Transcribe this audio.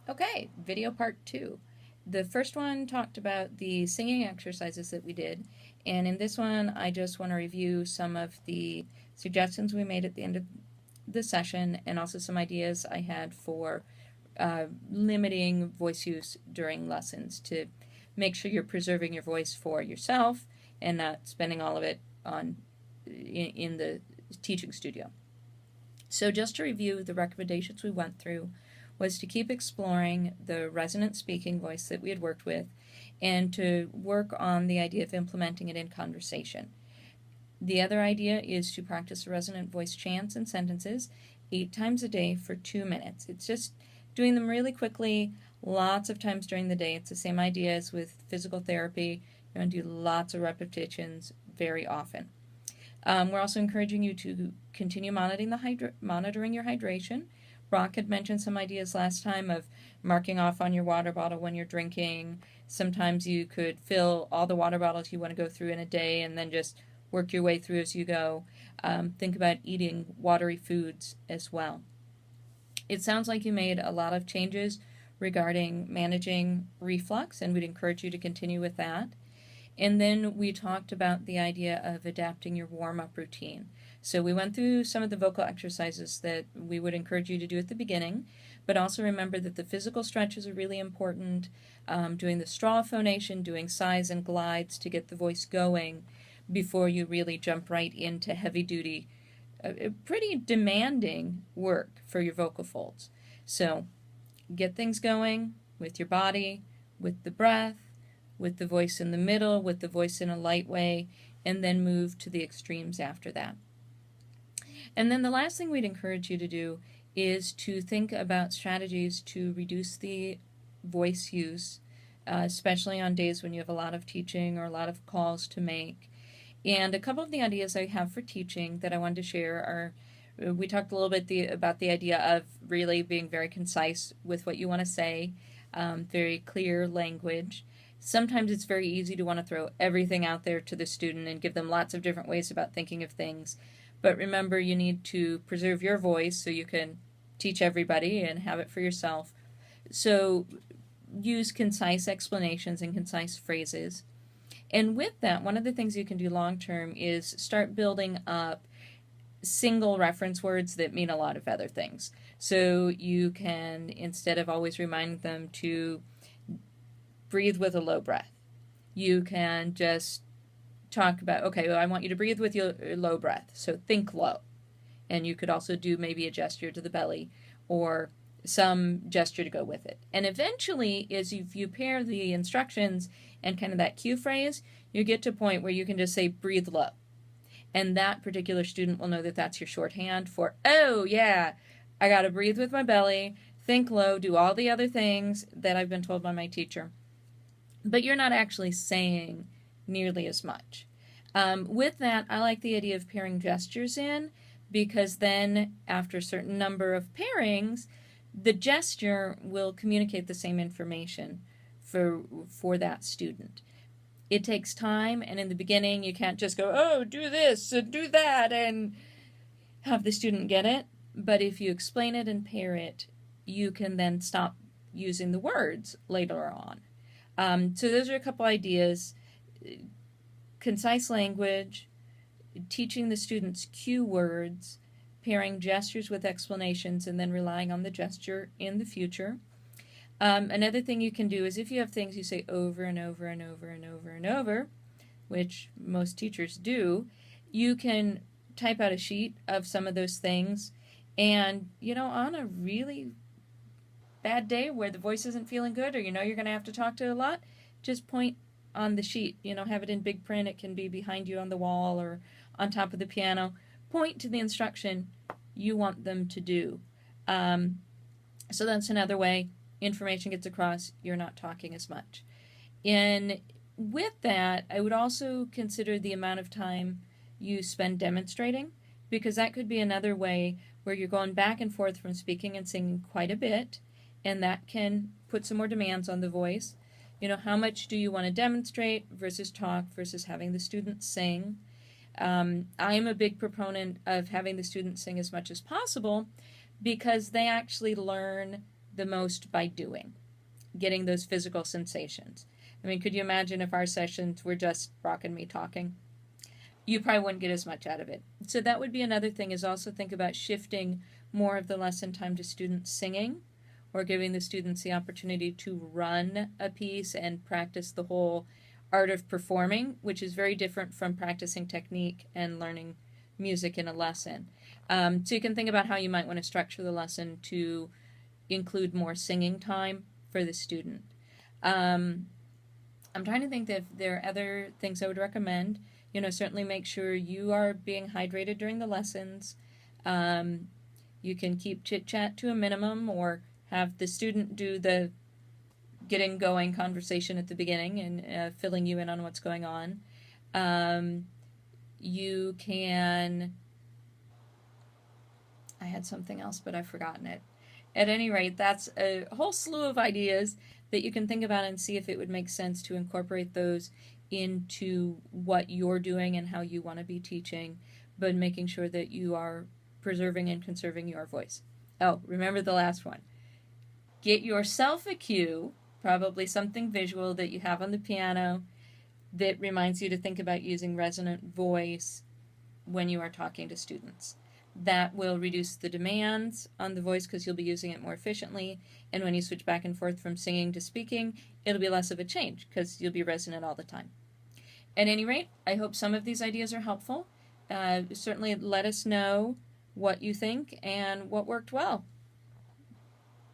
Okay, video part two. The first one talked about the singing exercises that we did, and in this one, I just want to review some of the suggestions we made at the end of the session and also some ideas I had for limiting voice use during lessons to make sure you're preserving your voice for yourself and not spending all of it on in the teaching studio. So just to review the recommendations we went through was to keep exploring the resonant speaking voice that we had worked with and to work on the idea of implementing it in conversation. The other idea is to practice resonant voice chants and sentences 8 times a day for 2 minutes. It's just doing them really quickly, lots of times during the day. It's the same idea as with physical therapy. You're going to do lots of repetitions very often. We're also encouraging you to continue monitoring your hydration. Brock had mentioned some ideas last time of marking off on your water bottle when you're drinking. Sometimes you could fill all the water bottles you want to go through in a day and then just work your way through as you go. Think about eating watery foods as well. It sounds like you made a lot of changes regarding managing reflux, and we'd encourage you to continue with that. And then we talked about the idea of adapting your warm-up routine. So we went through some of the vocal exercises that we would encourage you to do at the beginning, but also remember that the physical stretches are really important, doing the straw phonation, doing sighs and glides to get the voice going before you really jump right into heavy-duty, pretty demanding work for your vocal folds. So get things going with your body, with the breath, with the voice in the middle, with the voice in a light way, and then move to the extremes after that. And then the last thing we'd encourage you to do is to think about strategies to reduce the voice use, especially on days when you have a lot of teaching or a lot of calls to make. And a couple of the ideas I have for teaching that I wanted to share are, we talked a little bit about the idea of really being very concise with what you want to say, very clear language. Sometimes it's very easy to want to throw everything out there to the student and give them lots of different ways about thinking of things. But remember, you need to preserve your voice so you can teach everybody and have it for yourself. So use concise explanations and concise phrases. And with that, one of the things you can do long term is start building up single reference words that mean a lot of other things. So you can, instead of always reminding them to breathe with a low breath, you can just talk about, okay, well, I want you to breathe with your low breath, so think low. And you could also do maybe a gesture to the belly or some gesture to go with it. And eventually, as you pair the instructions and kind of that cue phrase, you get to a point where you can just say breathe low. And that particular student will know that that's your shorthand for, oh yeah, I got to breathe with my belly, think low, do all the other things that I've been told by my teacher. But you're not actually saying nearly as much. With that, I like the idea of pairing gestures in, because then after a certain number of pairings, the gesture will communicate the same information for that student. It takes time, and in the beginning you can't just go, oh, do this and do that, and have the student get it. But if you explain it and pair it, you can then stop using the words later on. So those are a couple ideas. Concise language, teaching the students cue words, pairing gestures with explanations, and then relying on the gesture in the future. Another thing you can do is if you have things you say over and over and over and over and over, which most teachers do, you can type out a sheet of some of those things. And, on a really bad day where the voice isn't feeling good, or you're going to have to talk to it a lot, just point on the sheet, have it in big print. It can be behind you on the wall or on top of the piano. Point to the instruction you want them to do. So that's another way information gets across. You're not talking as much. And with that, I would also consider the amount of time you spend demonstrating, because that could be another way where you're going back and forth from speaking and singing quite a bit, and that can put some more demands on the voice. How much do you want to demonstrate versus talk versus having the students sing? I'm a big proponent of having the students sing as much as possible, because they actually learn the most by doing, getting those physical sensations. I mean, could you imagine if our sessions were just Brock and me talking? You probably wouldn't get as much out of it. So that would be another thing, is also think about shifting more of the lesson time to students singing, or giving the students the opportunity to run a piece and practice the whole art of performing, which is very different from practicing technique and learning music in a lesson. So you can think about how you might want to structure the lesson to include more singing time for the student. I'm trying to think that if there are other things I would recommend. Certainly make sure you are being hydrated during the lessons. You can keep chit-chat to a minimum, or have the student do the getting going conversation at the beginning and filling you in on what's going on. You can... I had something else, but I've forgotten it. At any rate, that's a whole slew of ideas that you can think about and see if it would make sense to incorporate those into what you're doing and how you want to be teaching, but making sure that you are preserving and conserving your voice. Oh, remember the last one. Get yourself a cue, probably something visual that you have on the piano that reminds you to think about using resonant voice when you are talking to students. That will reduce the demands on the voice because you'll be using it more efficiently, and when you switch back and forth from singing to speaking, it'll be less of a change because you'll be resonant all the time. At any rate, I hope some of these ideas are helpful. Certainly let us know what you think and what worked well.